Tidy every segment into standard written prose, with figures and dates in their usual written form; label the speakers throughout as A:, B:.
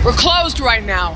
A: We're closed right now.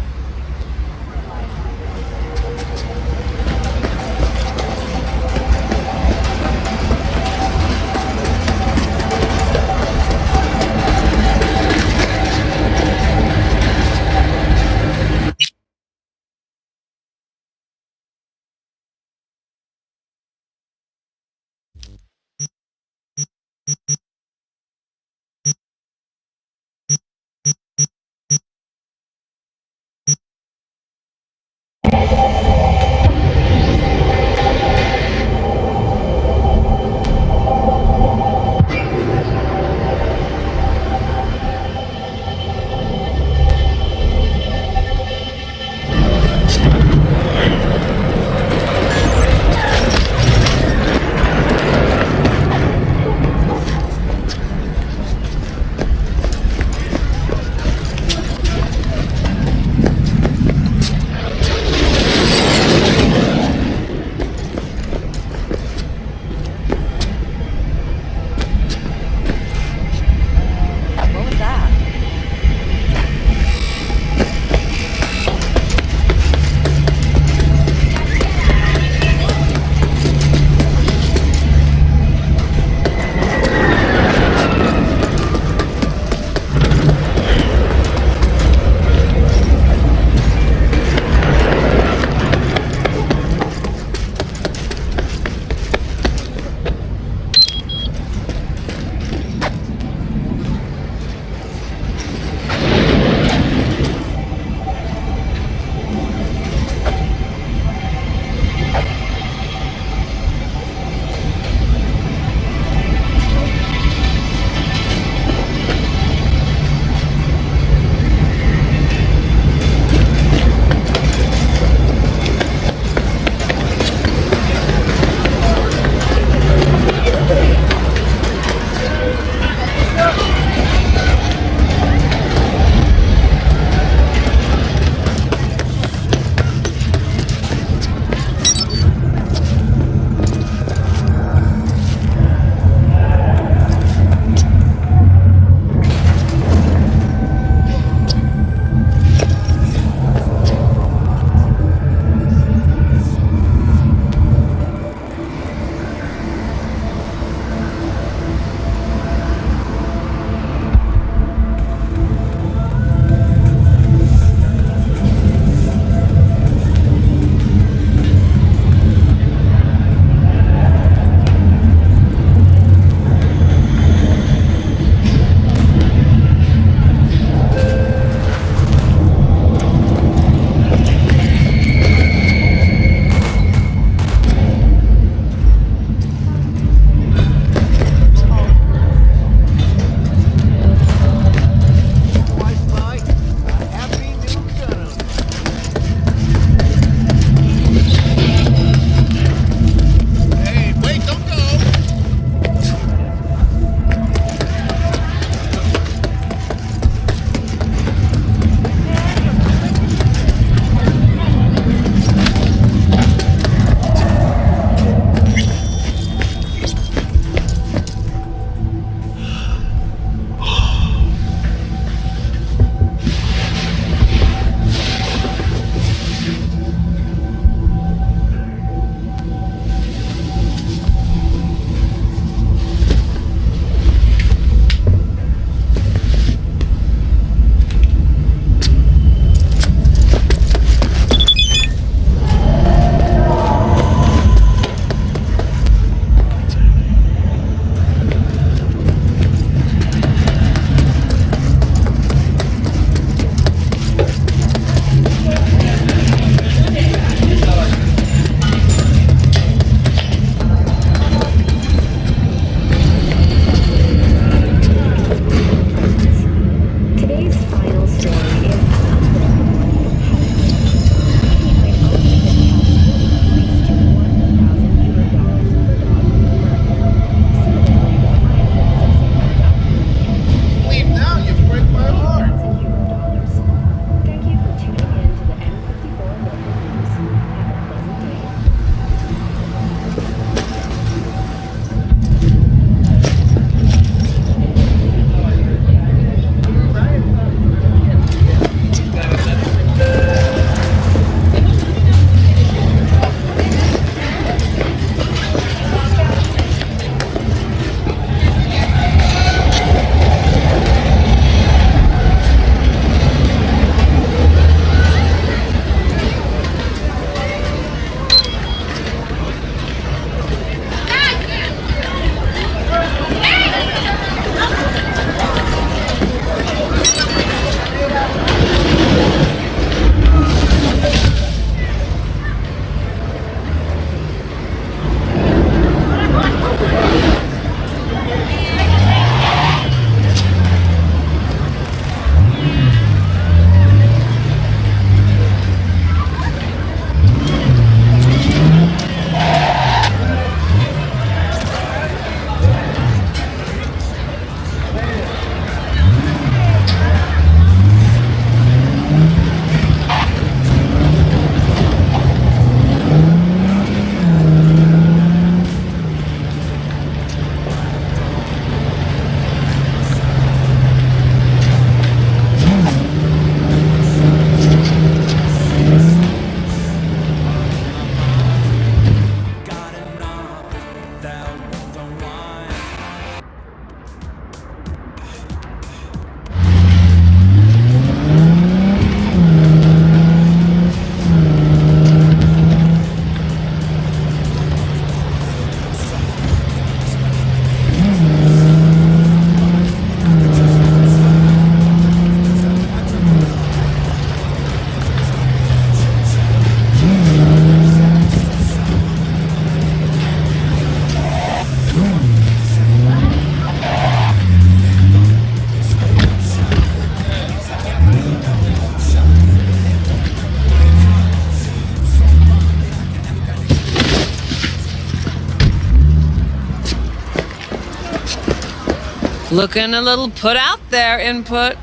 A: Looking a little put out there, input.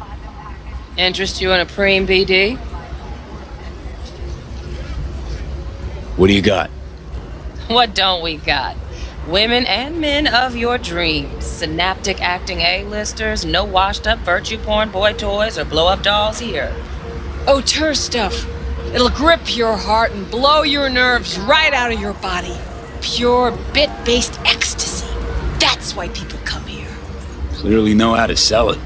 A: Interest you in a preem BD?
B: What do you got?
A: What don't we got? Women and men of your dreams. Synaptic acting A-listers, no washed-up virtue porn boy toys or blow-up dolls here. Auteur stuff. It'll grip your heart and blow your nerves right out of your body. Pure bit-based ecstasy. That's why people come here.
B: Clearly know how to sell it.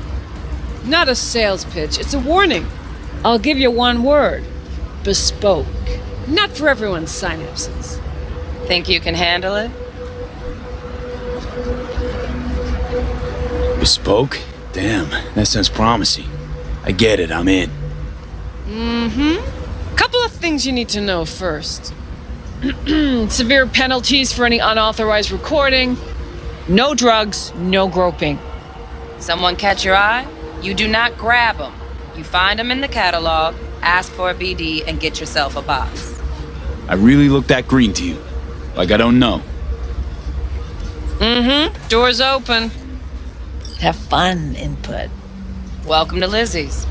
A: Not a sales pitch, it's a warning. I'll give you one word. Bespoke. Not for everyone's synapses. Think you can handle it?
B: Bespoke? Damn, that sounds promising. I get it, I'm in.
A: Couple of things you need to know first. Severe penalties for any unauthorized recording. No drugs, no groping. Someone catch your eye? You do not grab them. You find them in the catalog, ask for a BD, and get yourself a box.
B: I really look that green to you. Like I don't know.
A: Doors open. Have fun, input. Welcome to Lizzie's.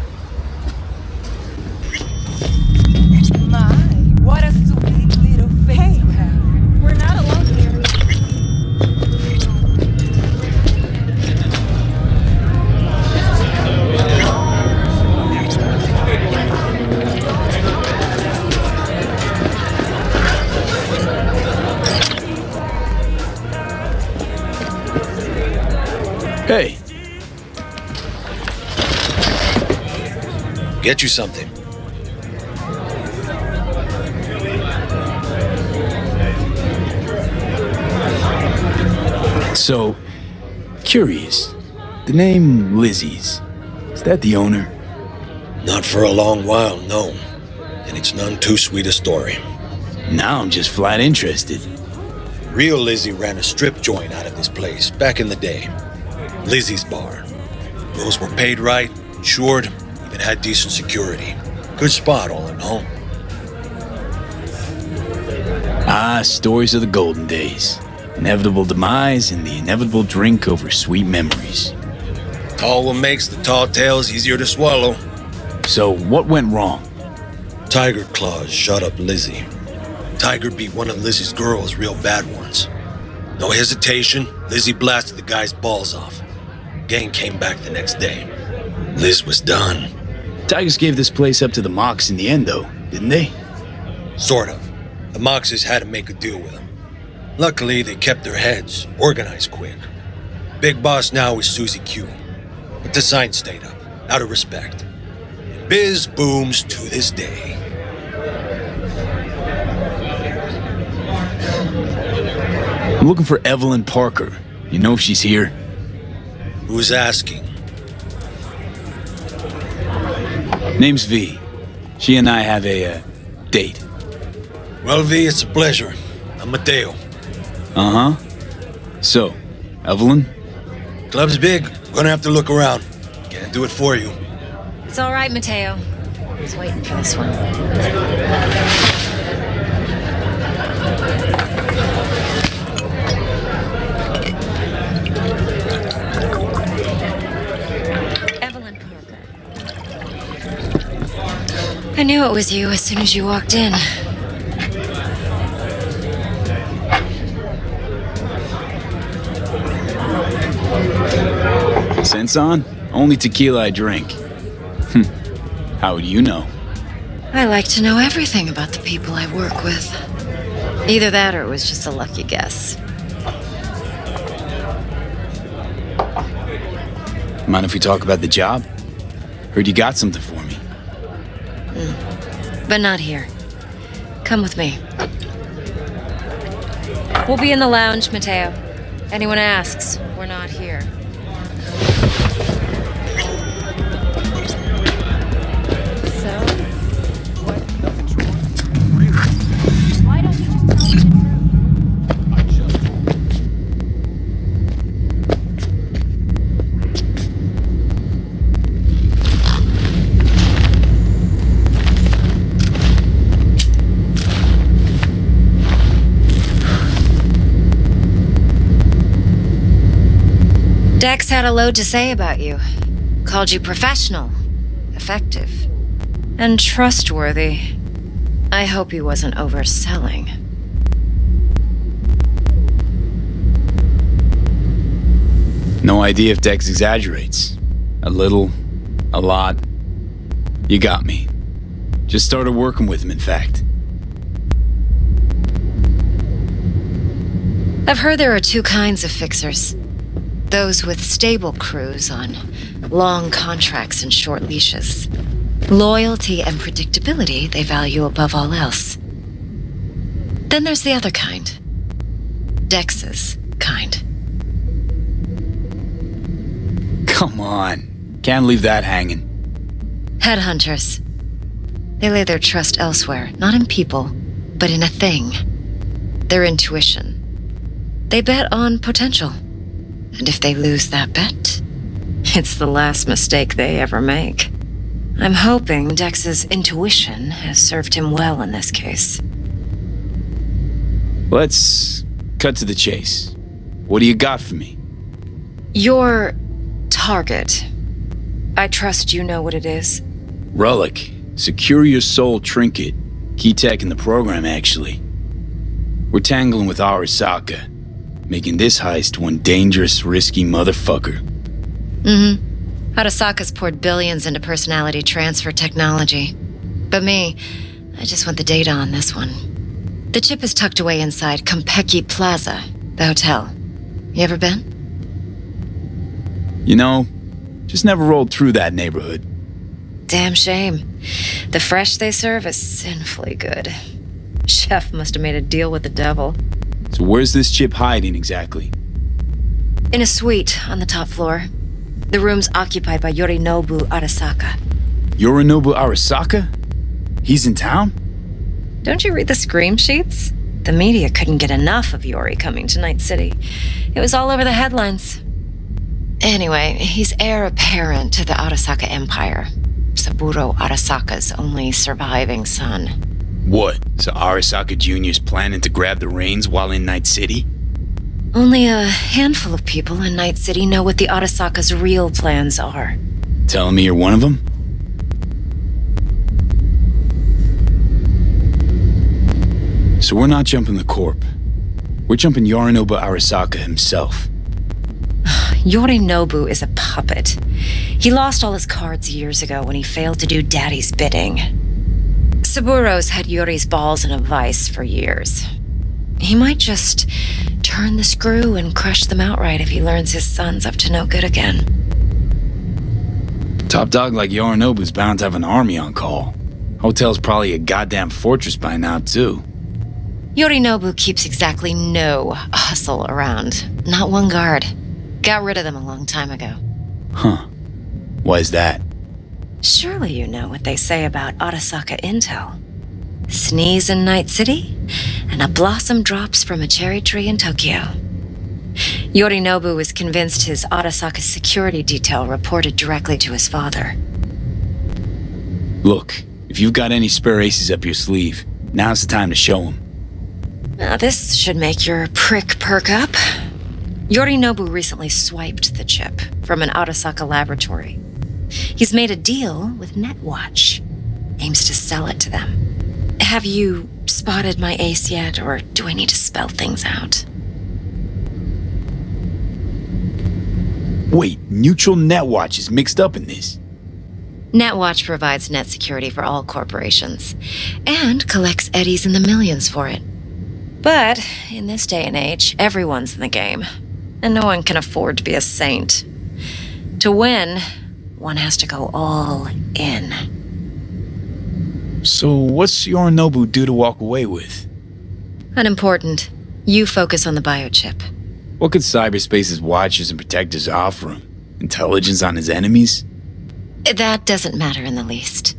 C: My, what a sweet little face you have. We're not alone here.
B: Hey,
D: Get you something.
B: so, curious. The name Lizzie's, is that the owner?
D: Not for a long while, no. And it's none too sweet a story.
B: Now I'm just flat interested.
D: Real Lizzie ran a strip joint out of this place back in the day. Lizzie's Bar. Girls were paid right, insured, even had decent security. Good spot, all in all.
B: Ah, stories of the golden days. Inevitable demise and the inevitable drink over sweet memories.
D: Tall one makes the tall tales easier to swallow.
B: So, what went wrong?
D: Tiger Claws shot up Lizzie. Tiger beat one of Lizzie's girls real bad once. No hesitation, Lizzie blasted the guy's balls off. Gang came back the next day. Liz was done.
B: Tigers gave this place up to the Mox in the end, though, didn't they?
D: Sort of. The Moxes had to make a deal with them. Luckily, they kept their heads, organized quick. Big boss now is Susie Q. But the sign stayed up, out of respect. And biz booms to this day.
B: I'm looking for Evelyn Parker. You know if she's here?
D: Who's asking?
B: Name's V. She and I have a date.
D: Well, V, it's a pleasure. I'm Mateo.
B: Uh-huh. So, Evelyn?
D: Club's big. Gonna have to look around. Can't do it for you.
E: It's all right, Mateo. I was waiting for this one. Evelyn Parker. I knew it was you as soon as you walked in.
B: Sense on? Only tequila I drink. How would you know?
E: I like to know everything about the people I work with. Either that or it was just a lucky guess.
B: Mind if we talk about the job? Heard you got something for me.
E: But not here. Come with me. We'll be in the lounge, Mateo. Anyone asks, we're not here. Dex had a load to say about you. Called you professional, effective, and trustworthy. I hope he wasn't overselling.
B: No idea if Dex exaggerates. A little, a lot. You got me. Just started working with him, in fact.
E: I've heard there are two kinds of fixers. Those with stable crews on long contracts and short leashes. Loyalty and predictability they value above all else. Then there's the other kind. Dex's kind.
B: Come on. Can't leave that hanging.
E: Headhunters. They lay their trust elsewhere, not in people, but in a thing. Their intuition. They bet on potential. And if they lose that bet, it's the last mistake they ever make. I'm hoping Dex's intuition has served him well in this case.
B: Let's cut to the chase. What do you got for me?
E: Your target. I trust you know what it is.
B: Relic. Secure your soul trinket. Key tech in the program, actually. We're tangling with Arasaka, making this heist one dangerous, risky motherfucker.
E: Arasaka's poured billions into personality transfer technology. But me, I just want the data on this one. The chip is tucked away inside Kompeki Plaza, the hotel. You ever been?
B: You know, just never rolled through that neighborhood.
E: Damn shame. The fresh they serve is sinfully good. Chef must have made a deal with the devil.
B: So where's this chip hiding exactly?
E: In a suite on the top floor. The room's occupied by Yorinobu Arasaka.
B: Yorinobu Arasaka? He's in town?
E: Don't you read the scream sheets? The media couldn't get enough of Yori coming to Night City. It was all over the headlines. Anyway, he's heir apparent to the Arasaka Empire. Saburo Arasaka's only surviving son.
B: What? So Arasaka Jr.'s planning to grab the reins while in Night City?
E: Only a handful of people in Night City know what the Arasaka's real plans are.
B: Telling me you're one of them? So we're not jumping the corp. We're jumping Yorinobu Arasaka himself.
E: Yorinobu is a puppet. He lost all his cards years ago when he failed to do Daddy's bidding. Saburo's had Yuri's balls in a vice for years. He might just turn the screw and crush them outright if he learns his son's up to no good again.
B: Top dog like Yorinobu's bound to have an army on call. Hotel's probably a goddamn fortress by now, too.
E: Yorinobu keeps exactly no hustle around. Not one guard. Got rid of them a long time ago.
B: Huh. Why is that?
E: Surely you know what they say about Arasaka intel. Sneeze in Night City, and a blossom drops from a cherry tree in Tokyo. Yorinobu was convinced his Arasaka security detail reported directly to his father.
B: Look, if you've got any spare aces up your sleeve, now's the time to show them.
E: Now this should make your prick perk up. Yorinobu recently swiped the chip from an Arasaka laboratory. He's made a deal with Netwatch. Aims to sell it to them. Have you spotted my ace yet, or do I need to spell things out?
B: Wait, Neutral Netwatch is mixed up in this.
E: Netwatch provides net security for all corporations, and collects eddies in the millions for it. But in this day and age, everyone's in the game, and no one can afford to be a saint. To win, one has to go all in.
B: So what's Yorinobu due to walk away with?
E: Unimportant. You focus on the biochip.
B: What could cyberspace's watchers and protectors offer him? Intelligence on his enemies?
E: That doesn't matter in the least.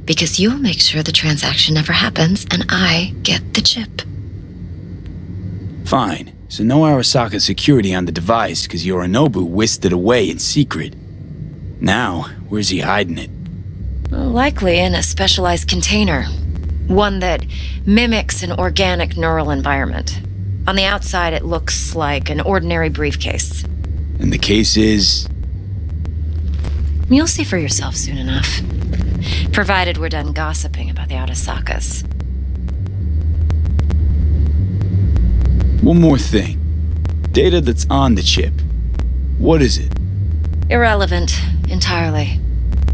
E: Because you'll make sure the transaction never happens, and I get the chip.
B: Fine. So no Arasaka security on the device because Yorinobu whisked it away in secret. Now, where's he hiding it?
E: Likely in a specialized container. One that mimics an organic neural environment. On the outside, it looks like an ordinary briefcase.
B: And the case is...
E: You'll see for yourself soon enough. Provided we're done gossiping about the Arasakas.
B: One more thing. Data that's on the chip. What is it?
E: Irrelevant, entirely.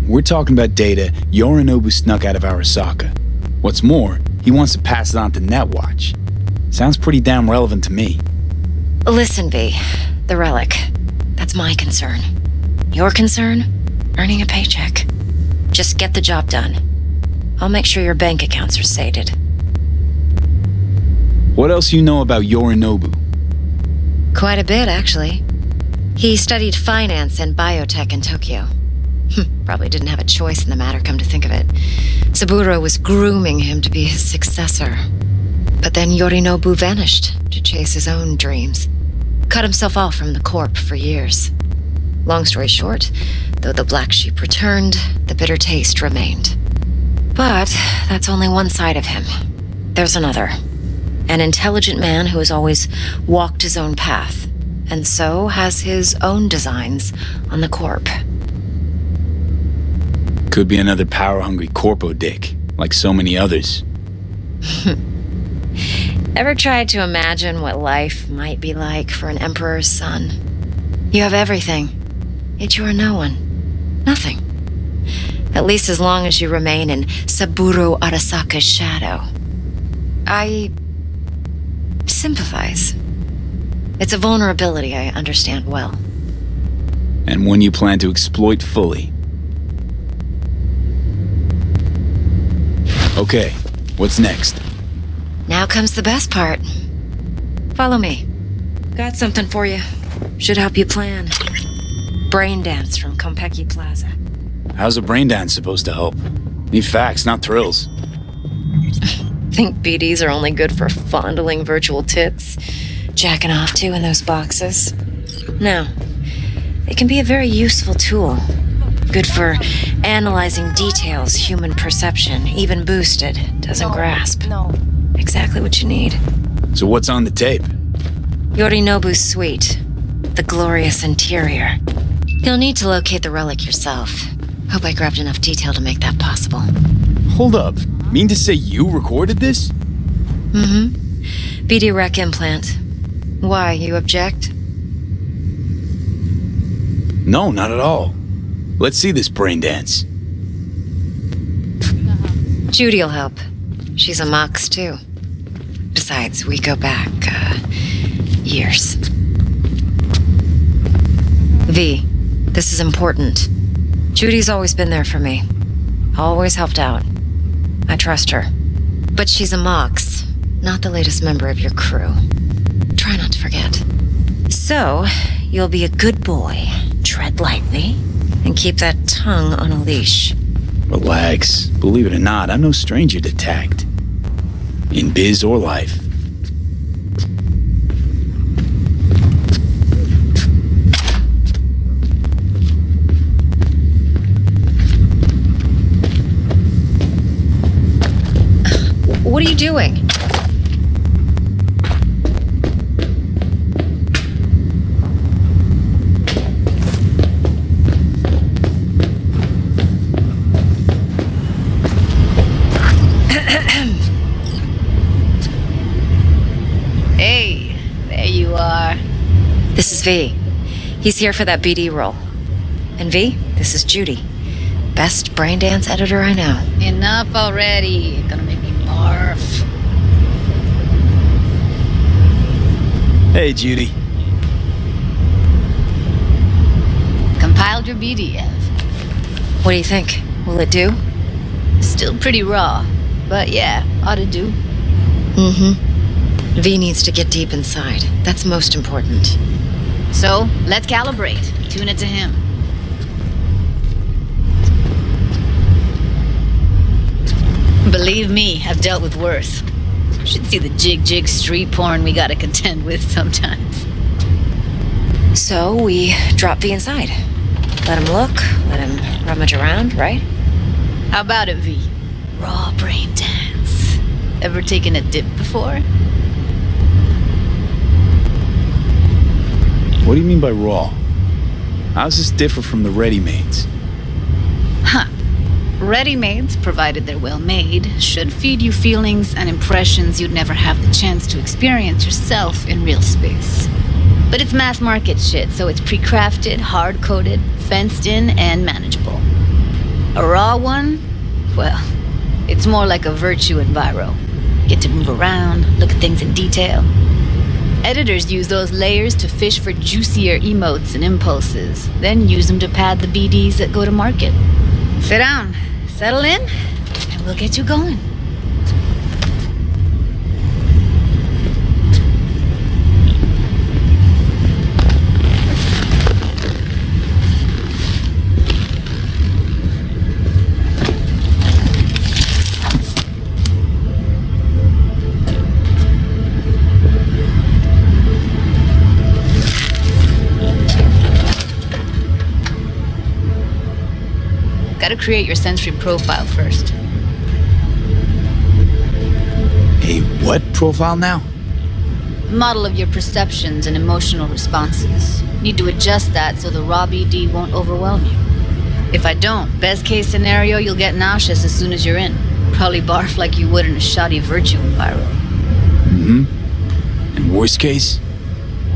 B: We're talking about data Yorinobu snuck out of Arasaka. What's more, he wants to pass it on to Netwatch. Sounds pretty damn relevant to me.
E: Listen, V. The relic. That's my concern. Your concern? Earning a paycheck. Just get the job done. I'll make sure your bank accounts are sated.
B: What else you know about Yorinobu?
E: Quite a bit, actually. He studied finance and biotech in Tokyo. Probably didn't have a choice in the matter, come to think of it. Saburo was grooming him to be his successor. But then Yorinobu vanished to chase his own dreams. Cut himself off from the corp for years. Long story short, though the black sheep returned, the bitter taste remained. But that's only one side of him. There's another. An intelligent man who has always walked his own path, and so has his own designs on the corp.
B: Could be another power-hungry corpo dick, like so many others.
E: Ever tried to imagine what life might be like for an emperor's son? You have everything, yet you are no one. Nothing. At least as long as you remain in Saburo Arasaka's shadow. I sympathize. It's a vulnerability I understand well.
B: And one you plan to exploit fully. Okay, what's next?
E: Now comes the best part. Follow me. Got something for you. Should help you plan. Brain dance from Konpeki Plaza.
B: How's a brain dance supposed to help? Need facts, not thrills.
E: Think BDs are only good for fondling virtual tits? Jacking off to in those boxes? No. They can be a very useful tool. Good for analyzing details human perception, even boosted, doesn't grasp.
C: No.
E: Exactly what you need.
B: So what's on the tape?
E: Yorinobu's suite. The glorious interior. You'll need to locate the relic yourself. Hope I grabbed enough detail to make that possible.
B: Hold up. Mean to say you recorded this?
E: Mm-hmm. BD rec implant. Why, you object?
B: No, not at all. Let's see this brain dance.
E: Judy'll help. She's a Mox, too. Besides, we go back, years. V, this is important. Judy's always been there for me. Always helped out. I trust her. But she's a Mox, not the latest member of your crew. Try not to forget. So, you'll be a good boy, tread lightly, and keep that tongue on a leash.
B: Relax. Believe it or not, I'm no stranger to tact. In biz or life.
E: What are you doing?
A: Hey, there you are.
E: This is V. He's here for that BD role. And V, this is Judy. Best brain dance editor I know.
A: Enough already. You're gonna make me barf.
B: Hey, Judy.
A: Compiled your BDF.
E: What do you think? Will it do?
A: Still pretty raw, but yeah, ought to do.
E: Mm-hmm. V needs to get deep inside. That's most important.
A: So, let's calibrate. Tune it to him. Believe me, I've dealt with worse. Should see the jig street porn we gotta contend with sometimes.
E: So we drop V inside. Let him look, let him rummage around, right?
A: How about it, V? Raw brain dance. Ever taken a dip before?
B: What do you mean by raw? How's this differ from the ready-mades?
F: Huh. Ready-mades, provided they're well made, should feed you feelings and impressions you'd never have the chance to experience yourself in real space. But it's mass market shit, so it's pre-crafted, hard-coded, fenced in, and manageable. A raw one? Well, it's more like a virtue enviro. Get to move around, look at things in detail. Editors use those layers to fish for juicier emotes and impulses, then use them to pad the BDs that go to market. Sit down, settle in, and we'll get you going. Gotta create your sensory profile first.
B: A what profile now?
F: Model of your perceptions and emotional responses. Need to adjust that so the raw BD won't overwhelm you. If I don't, best case scenario, you'll get nauseous as soon as you're in. Probably barf like you would in a shoddy virtue environment.
B: Mm-hmm. And worst case?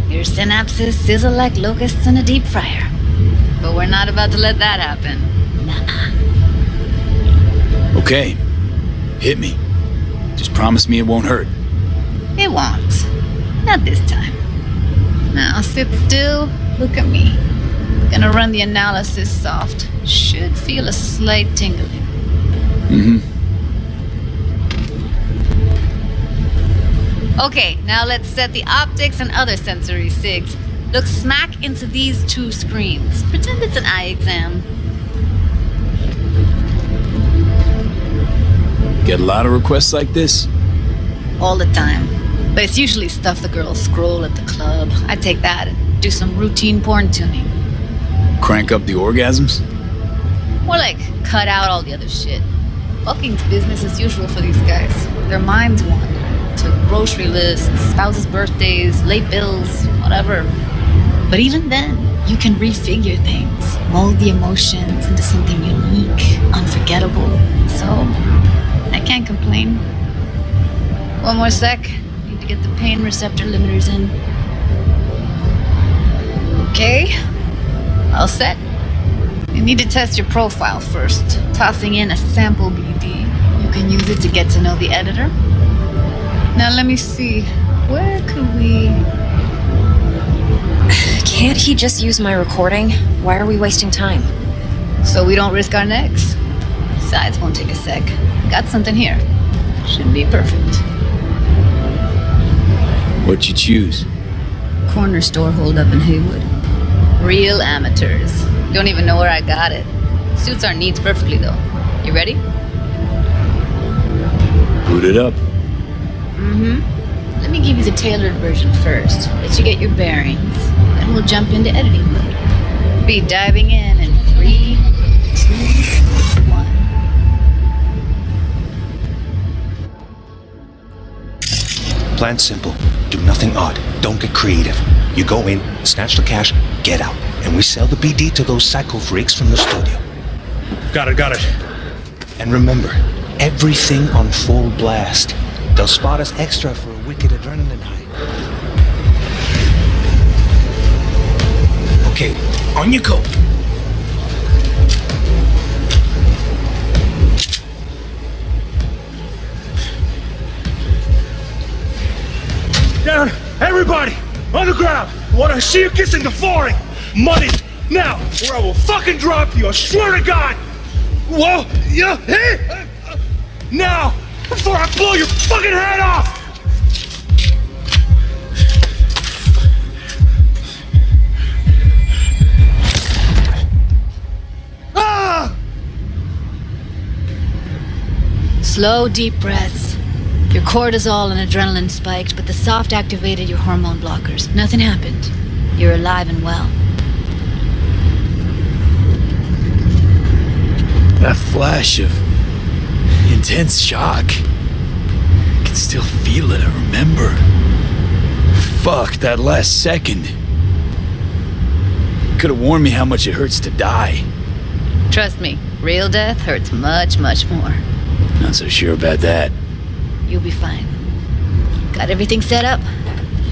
F: Your synapses sizzle like locusts in a deep fryer. But we're not about to let that happen. Nuh-uh.
B: Okay. Hit me. Just promise me it won't hurt.
F: It won't. Not this time. Now sit still, look at me. Gonna run the analysis soft. Should feel a slight tingling.
B: Mm-hmm.
F: Okay, now let's set the optics and other sensory sigs. Look smack into these two screens. Pretend it's an eye exam.
B: Get a lot of requests like this?
F: All the time. But it's usually stuff the girls scroll at the club. I take that and do some routine porn tuning.
B: Crank up the orgasms?
F: More like cut out all the other shit. Fucking's business as usual for these guys. Their minds wander to grocery lists, spouses' birthdays, late bills, whatever. But even then, you can refigure things, mold the emotions into something unique, unforgettable. So, I can't complain. One more sec. Need to get the pain receptor limiters in. Okay. All set. You need to test your profile first. Tossing in a sample BD. You can use it to get to know the editor. Now let me see. Where could we...
E: Can't he just use my recording? Why are we wasting time?
F: So we don't risk our necks. Besides, won't take a sec. Got something here. Should be perfect.
B: What'd you choose?
F: Corner store hold up in Haywood. Real amateurs. Don't even know where I got it. Suits our needs perfectly though. You ready?
B: Boot it up.
F: Mm-hmm. Let me give you the tailored version first. Let you get your bearings. Then we'll jump into editing mode. Be diving in 3, 2, 1.
G: Plan simple. Do nothing odd. Don't get creative. You go in, snatch the cash, get out. And we sell the BD to those psycho freaks from the studio.
D: Got it.
G: And remember, everything on full blast. They'll spot us extra for a wicked adrenaline high.
B: Okay, on you go.
H: Down, everybody, on the ground. I want to see you kissing the flooring. Money, now, or I will fucking drop you. I swear to God. Whoa, yeah, hey, now, before I blow your fucking head off. Ah!
F: Slow, deep breaths. Your cortisol and adrenaline spiked, but the soft activated your hormone blockers. Nothing happened. You're alive and well.
B: That flash of intense shock. I can still feel it, I remember. Fuck, that last second. Could have warned me how much it hurts to die.
F: Trust me, real death hurts much, much more.
B: Not so sure about that.
F: You'll be fine. Got everything set up?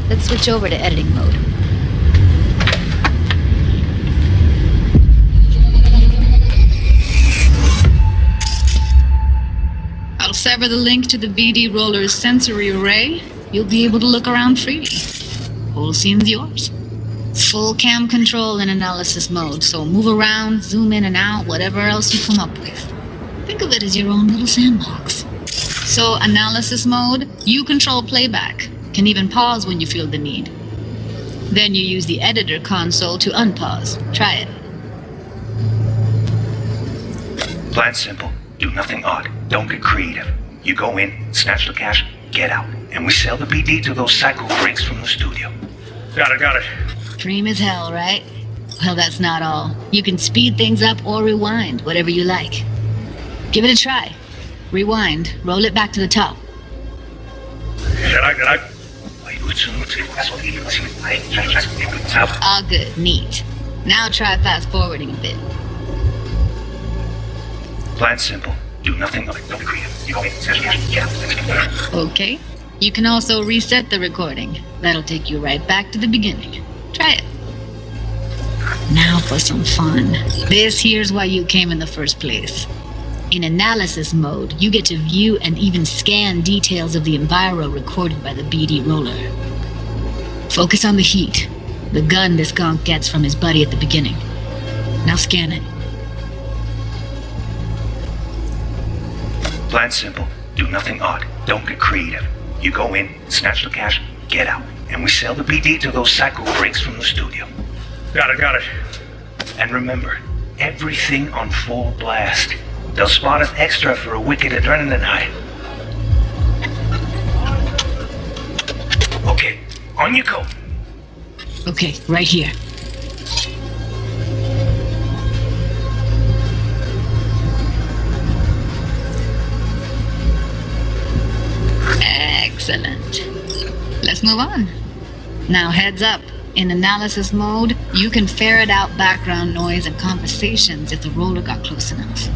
F: Let's switch over to editing mode. I'll sever the link to the BD Roller's sensory array. You'll be able to look around freely. Whole scene's yours. Full cam control in analysis mode, so move around, zoom in and out, whatever else you come up with. Think of it as your own little sandbox. So, analysis mode, you control playback. Can even pause when you feel the need. Then you use the editor console to unpause. Try it.
G: Plan simple. Do nothing odd. Don't get creative. You go in, snatch the cash, get out. And we sell the BD to those psycho freaks from the studio.
H: Got it.
F: Dream as hell, right? Well, that's not all. You can speed things up or rewind, whatever you like. Give it a try. Rewind. Roll it back to the top. All good. Neat. Now try fast forwarding a bit.
G: Plan simple. Do nothing odd. Don't get creative. You go in, snatch the cash, get out.
F: Okay. You can also reset the recording. That'll take you right back to the beginning. Try it. Now for some fun. This here's why you came in the first place. In analysis mode, you get to view and even scan details of the enviro recorded by the BD roller. Focus on the heat, the gun this gonk gets from his buddy at the beginning. Now scan it.
G: Plan simple. Do nothing odd. Don't get creative. You go in, snatch the cash, get out. And we sell the BD to those psycho freaks from the studio.
H: Got it.
G: And remember, everything on full blast. They'll spot us extra for a wicked adrenaline high. Okay, on you go.
F: Okay, right here. Excellent. Let's move on. Now heads up. In analysis mode, you can ferret out background noise and conversations if the roller got close enough.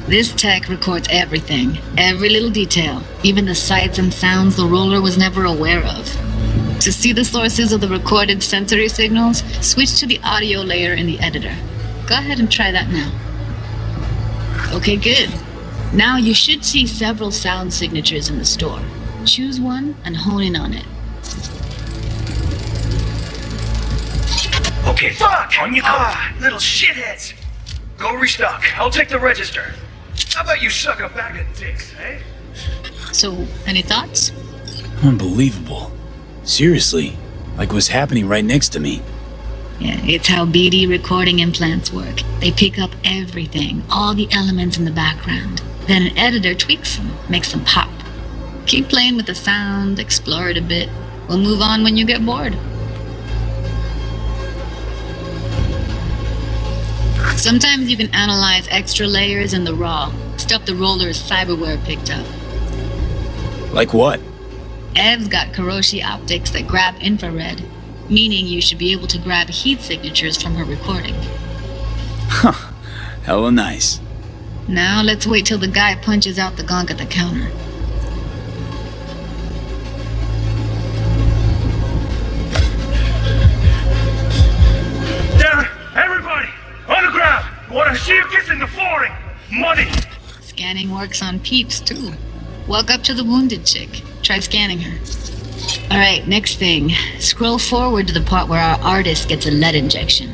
F: This tech records everything, every little detail, even the sights and sounds the roller was never aware of. To see the sources of the recorded sensory signals, switch to the audio layer in the editor. Go ahead and try that now. Okay, good. Now you should see several sound signatures in the store. Choose one and hone in on it.
G: Okay, fuck! On you go! Little shitheads! Go restock. I'll take the register. How about you suck a bag of dicks, eh?
F: So, any thoughts?
B: Unbelievable. Seriously, like what's happening right next to me.
F: Yeah, it's how BD recording implants work. They pick up everything, all the elements in the background. Then an editor tweaks them, makes them pop. Keep playing with the sound, explore it a bit. We'll move on when you get bored. Sometimes you can analyze extra layers in the raw, stuff the roller's cyberware picked up.
B: Like what?
F: Ev's got Kiroshi optics that grab infrared, meaning you should be able to grab heat signatures from her recording.
B: Huh. Hella nice.
F: Now let's wait till the guy punches out the gonk at the counter.
H: Down! Everybody! On the ground! Wanna see you kissing the flooring! Money!
F: Scanning works on peeps, too. Walk up to the wounded chick. Try scanning her. Alright, next thing. Scroll forward to the part where our artist gets a lead injection.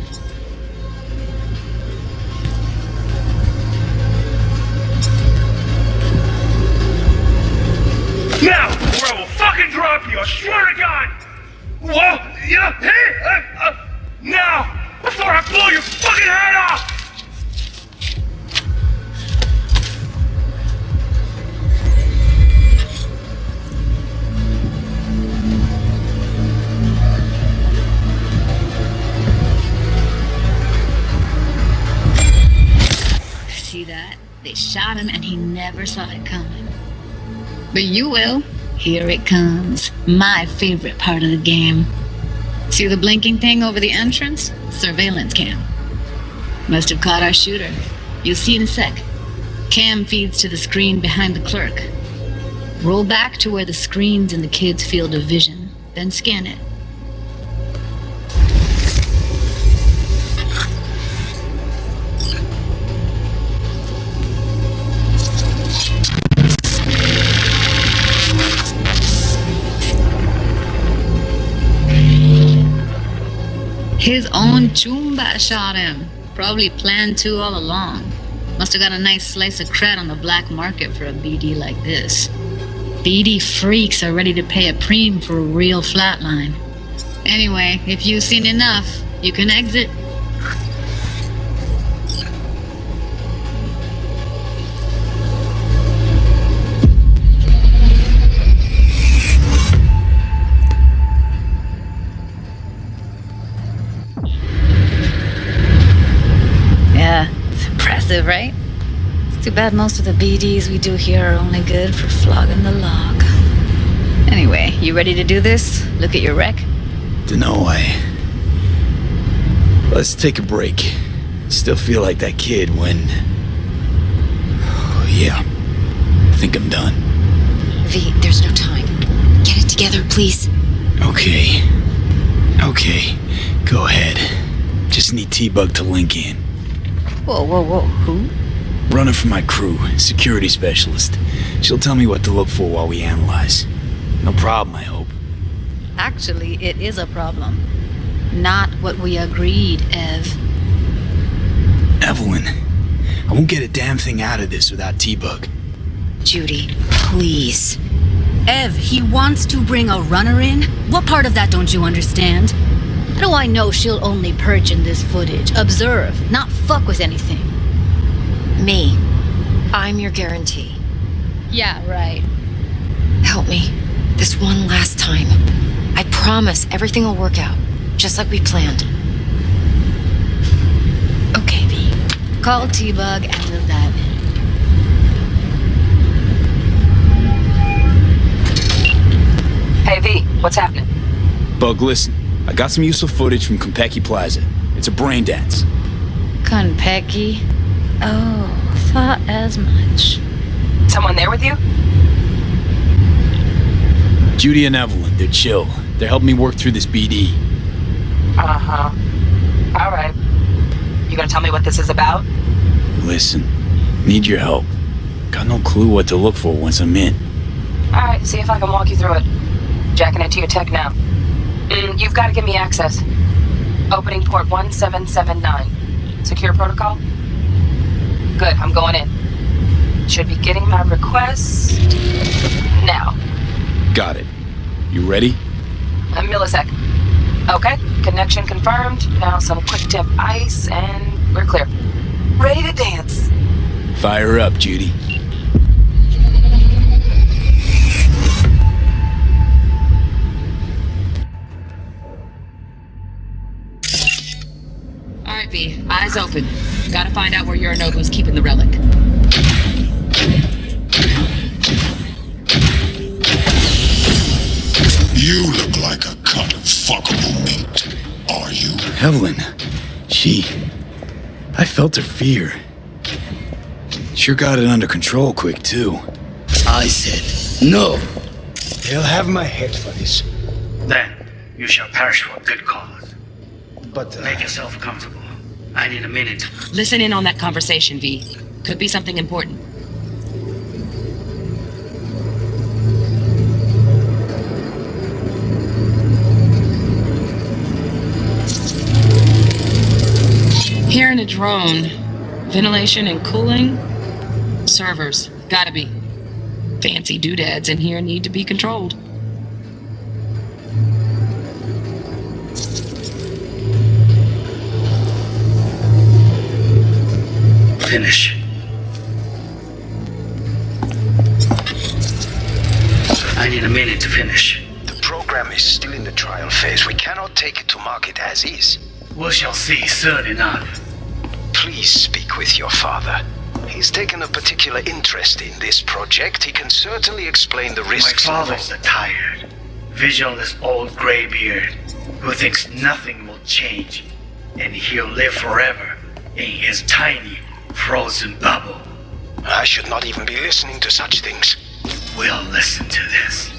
H: Now! Or I will fucking drop you, I swear to God! Whoa! Yeah! Hey! Now! Before I blow your fucking head off!
F: See that? They shot him and he never saw it coming. But you will. Here it comes. My favorite part of the game. See the blinking thing over the entrance? Surveillance cam. Must have caught our shooter. You'll see in a sec. Cam feeds to the screen behind the clerk. Roll back to where the screen's in the kid's field of vision, then scan it. His own Chumba shot him. Probably planned to all along. Must have got a nice slice of cred on the black market for a BD like this. BD freaks are ready to pay a preem for a real flatline. Anyway, if you've seen enough, you can exit. Yeah, it's impressive, right? It's too bad most of the BDs we do here are only good for flogging the log. Anyway, you ready to do this? Look at your rec?
B: Dunno, Let's take a break. Still feel like that kid when... Oh, yeah. I think I'm done.
E: V, there's no time. Get it together, please.
B: Okay. Go ahead. Just need T-Bug to link in.
F: Whoa, who?
B: Runner for my crew, security specialist. She'll tell me what to look for while we analyze. No problem, I hope.
F: Actually, it is a problem. Not what we agreed, Ev.
B: Evelyn, I won't get a damn thing out of this without T-Bug.
E: Judy, please.
I: Ev, he wants to bring a runner in? What part of that don't you understand? How do I know she'll only perch in this footage? Observe, not fuck with anything.
E: Me. I'm your guarantee.
F: Yeah, right.
E: Help me. This one last time. I promise everything will work out, just like we planned.
I: Okay, V. Call T-Bug and we'll dive in.
A: Hey V, what's happening?
B: Bug, listen. I got some useful footage from Konpeki Plaza. It's a brain dance.
I: Konpeki? Oh, thought as much.
A: Someone there with you?
B: Judy and Evelyn, they're chill. They're helping me work through this BD.
A: Uh-huh. All right. You gonna tell me what this is about?
B: Listen, need your help. Got no clue what to look for once I'm in.
A: All right, see if I can walk you through it. Jacking into your tech now. You've got to give me access. Opening port 1779. Secure protocol? Good, I'm going in. Should be getting my request now.
B: Got it. You ready?
A: A millisec. Okay, connection confirmed. Now some quick tip ice and we're clear. Ready to dance.
B: Fire up, Judy.
A: Alright, V, eyes open. Gotta find out where Yorinobu's keeping the relic.
J: You look like a cut of fuckable meat. Are you?
B: Evelyn, I felt her fear. Sure got it under control quick, too.
K: I said no.
L: They'll have my head for this.
K: Then you shall perish for a good cause.
L: But,
K: Make yourself comfortable. I need a minute.
A: Listen in on that conversation, V. Could be something important. Hearing a drone. Ventilation and cooling? Servers. Gotta be. Fancy doodads in here need to be controlled.
K: Finish. I need a minute to finish.
M: The program is still in the trial phase. We cannot take it to market as is.
K: We shall see soon enough.
M: Please speak with your father. He's taken a particular interest in this project. He can certainly explain the risks
K: My
M: involved.
K: father's tired. Visionless old gray beard. who thinks nothing will change and he'll live forever in his tiny, frozen bubble.
M: I should not even be listening to such things.
K: We'll listen to this.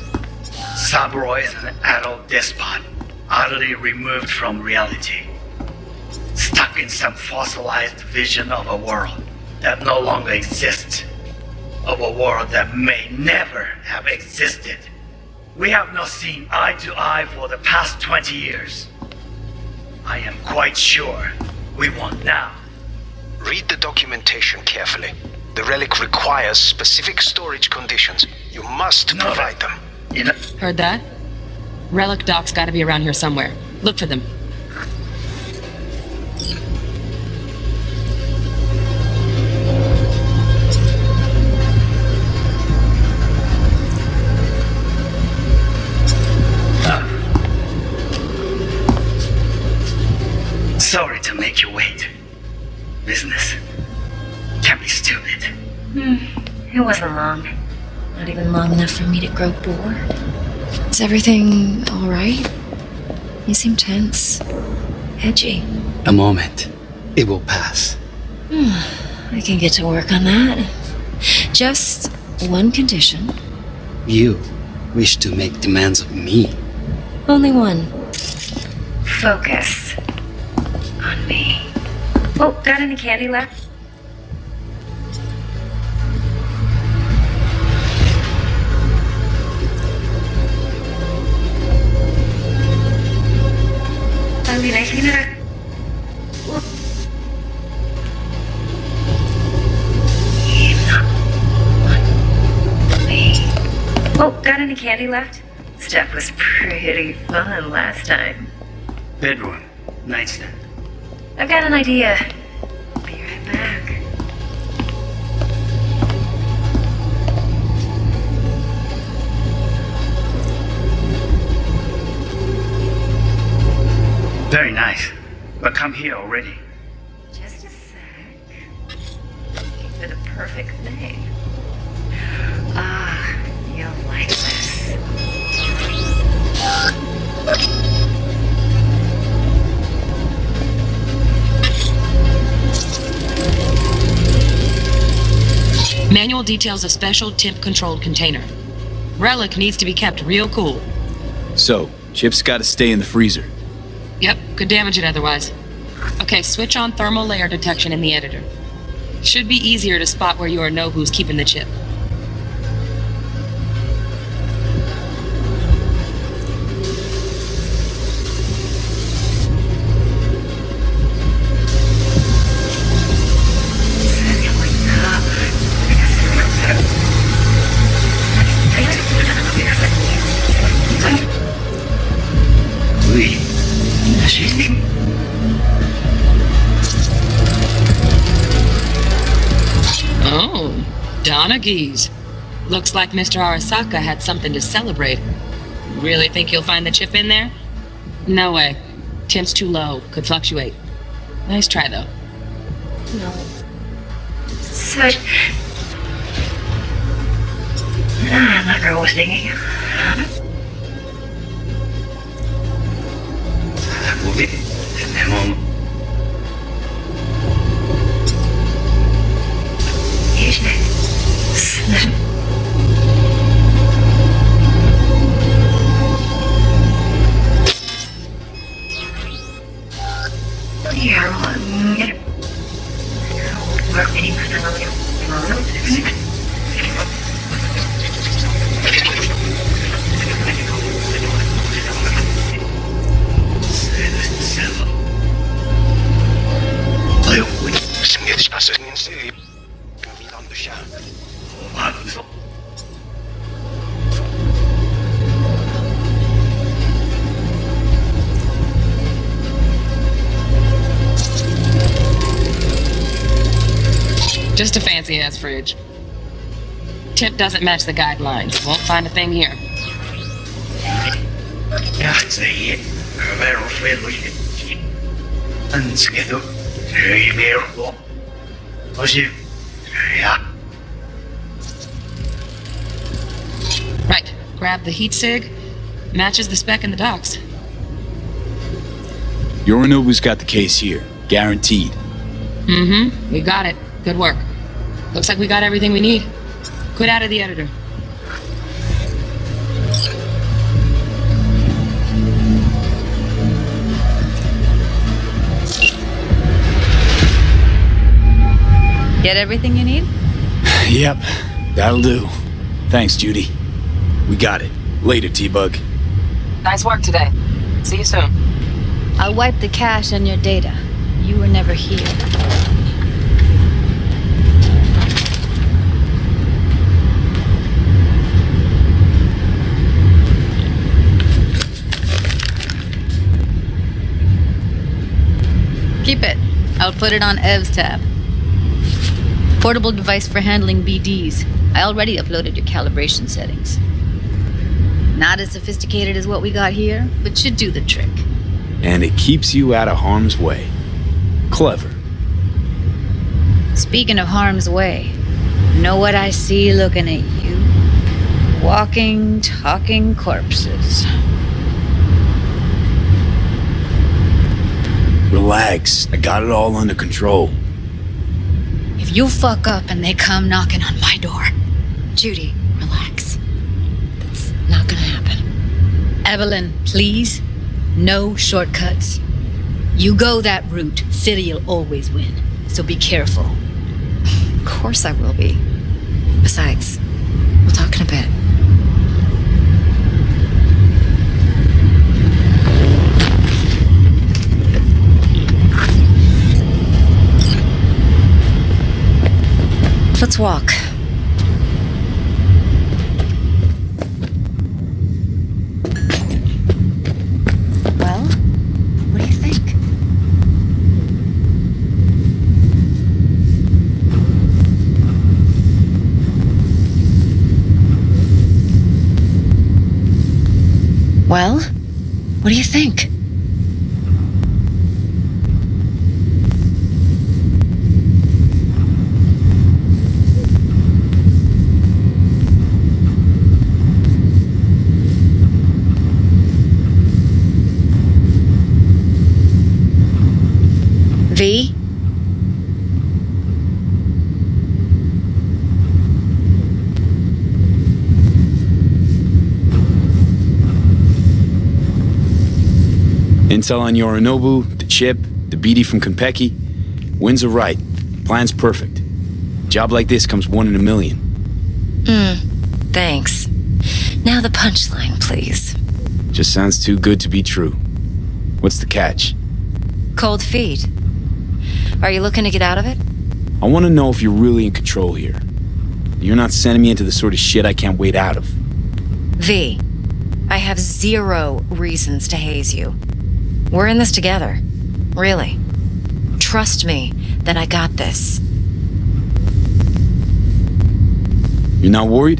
K: Saburo is an adult despot, utterly removed from reality. Stuck in some fossilized vision of a world that no longer exists. Of a world that may never have existed. We have not seen eye to eye for the past 20 years. I am quite sure we won't now.
M: Read the documentation carefully. The relic requires specific storage conditions. You must provide them.
A: Heard that? Relic doc's gotta be around here somewhere. Look for them.
K: Sorry to make you wait. Business can be stupid.
E: It wasn't long. Not even long enough for me to grow bored. Is everything alright? You seem tense. Edgy.
N: A moment. It will pass.
E: I can get to work on that. Just one condition.
N: You wish to make demands of me.
E: Only one. Focus. On me. Oh, got any candy left? Oh, got any candy left? Stuff was pretty fun last time.
K: Bedroom, nightstand.
E: I've got an idea. Be right back.
K: Very nice. But come here already.
E: Just a sec. Looking for the perfect thing. Ah, you'll like this.
A: Manual details a special temp-controlled container. Relic needs to be kept real cool.
B: So, Chip's gotta stay in the freezer.
A: Yep, could damage it otherwise. Okay, switch on thermal layer detection in the editor. Should be easier to spot where you or know who's keeping the chip. Oh, Donaghy's. Looks like Mr. Arasaka had something to celebrate. Really think you'll find the chip in there? No way. Temp's too low. Could fluctuate. Nice try, though.
E: No. Switch. That girl was digging.
A: Just a fancy-ass fridge. Tip doesn't match the guidelines. Won't find a thing here. Right. Grab the heat sig. Matches the spec in the docs.
B: Yorinobu's got the case here. Guaranteed.
A: Mm-hmm. We got it. Good work. Looks like we got everything we need. Quit out of the editor.
F: Get everything you need?
B: Yep, that'll do. Thanks, Judy. We got it. Later, T-Bug.
A: Nice work today. See you soon.
F: I'll wipe the cache on your data. You were never here. Keep it. I'll put it on Ev's tab. Portable device for handling BDs. I already uploaded your calibration settings. Not as sophisticated as what we got here, but should do the trick.
B: And it keeps you out of harm's way. Clever.
F: Speaking of harm's way, know what I see looking at you? Walking, talking corpses.
B: Relax. I got it all under control.
F: If you fuck up and they come knocking on my door.
E: Judy, relax. That's not gonna happen.
F: Evelyn, please. No shortcuts. You go that route, City'll always win. So be careful.
E: Of course I will be. Besides, we'll talk in a bit. Let's walk. Well, what do you think? Well, what do you think? V?
B: Intel on Yorinobu, the chip, the BD from Konpeki. Winds are right. Plan's perfect. Job like this comes 1 in a million.
E: Thanks. Now the punchline, please.
B: Just sounds too good to be true. What's the catch?
E: Cold feet. Are you looking to get out of it?
B: I want to know if you're really in control here. You're not sending me into the sort of shit I can't wait out of.
E: V, I have 0 reasons to haze you. We're in this together. Really. Trust me that I got this.
B: You're not worried?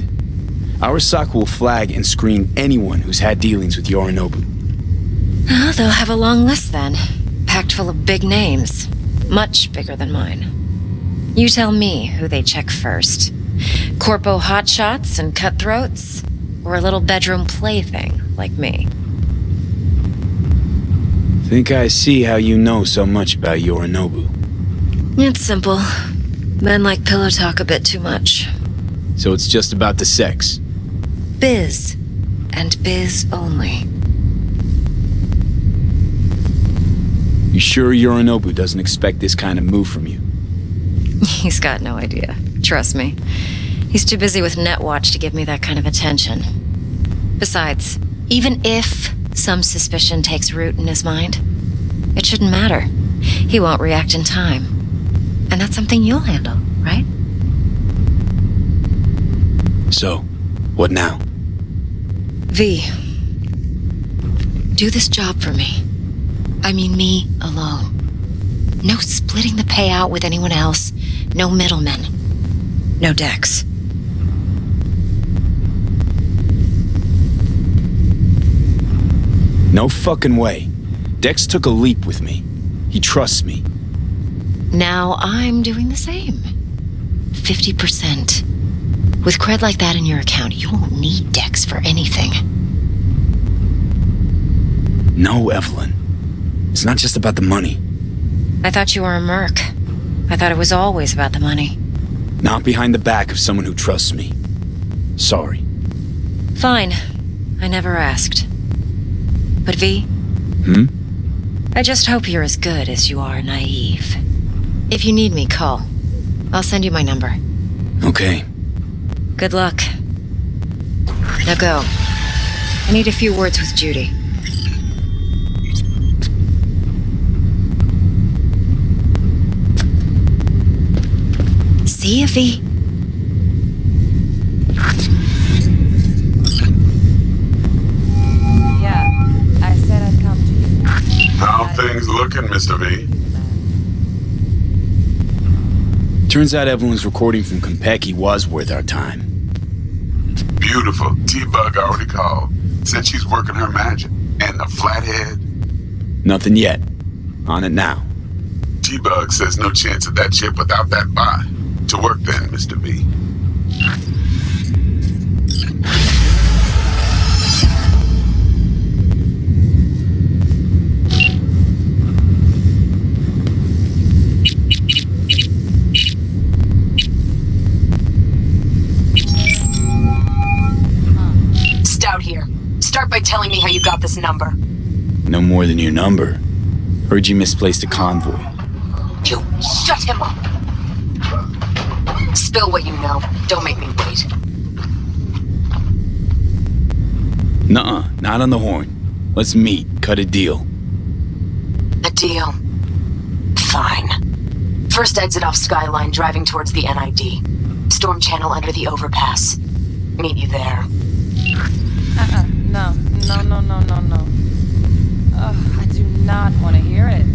B: Arasaka will flag and screen anyone who's had dealings with Yorinobu.
E: They'll have a long list then. Packed full of big names. Much bigger than mine. You tell me who they check first. Corpo hotshots and cutthroats? Or a little bedroom plaything like me?
B: Think I see how you know so much about Yorinobu.
E: It's simple. Men like pillow talk a bit too much.
B: So it's just about the sex?
E: Biz. And biz only.
B: You sure Yorinobu doesn't expect this kind of move from you?
E: He's got no idea. Trust me. He's too busy with Netwatch to give me that kind of attention. Besides, even if some suspicion takes root in his mind, it shouldn't matter. He won't react in time. And that's something you'll handle, right?
B: So, what now?
E: V, do this job for me. I mean me alone. No splitting the payout with anyone else. No middlemen. No Dex.
B: No fucking way. Dex took a leap with me. He trusts me.
E: Now I'm doing the same. 50%. With cred like that in your account, you won't need Dex for anything.
B: No, Evelyn. It's not just about the money.
E: I thought you were a merc. I thought it was always about the money.
B: Not behind the back of someone who trusts me. Sorry.
E: Fine. I never asked. But V? I just hope you're as good as you are naive. If you need me, call. I'll send you my number.
B: Okay.
E: Good luck. Now go. I need a few words with Judy. See you, V.
C: Yeah, I said I'd come to you.
J: How things looking, Mr. V?
B: Turns out Evelyn's recording from Konpeki was worth our time.
J: Beautiful. T-Bug already called. Said she's working her magic. And the flathead?
B: Nothing yet. On it now.
J: T-Bug says no chance of that chip without that buy. To work then, Mr. V.
O: Stout here. Start by telling me how you got this number.
B: No more than your number. Heard you misplaced a convoy.
O: You shut him up. Spill what you know. Don't make me wait.
B: Nuh-uh, not on the horn. Let's meet, cut a deal.
O: A deal. Fine. First exit off Skyline, driving towards the NID. Storm channel under the overpass. Meet you there.
C: No. I do not want to hear it.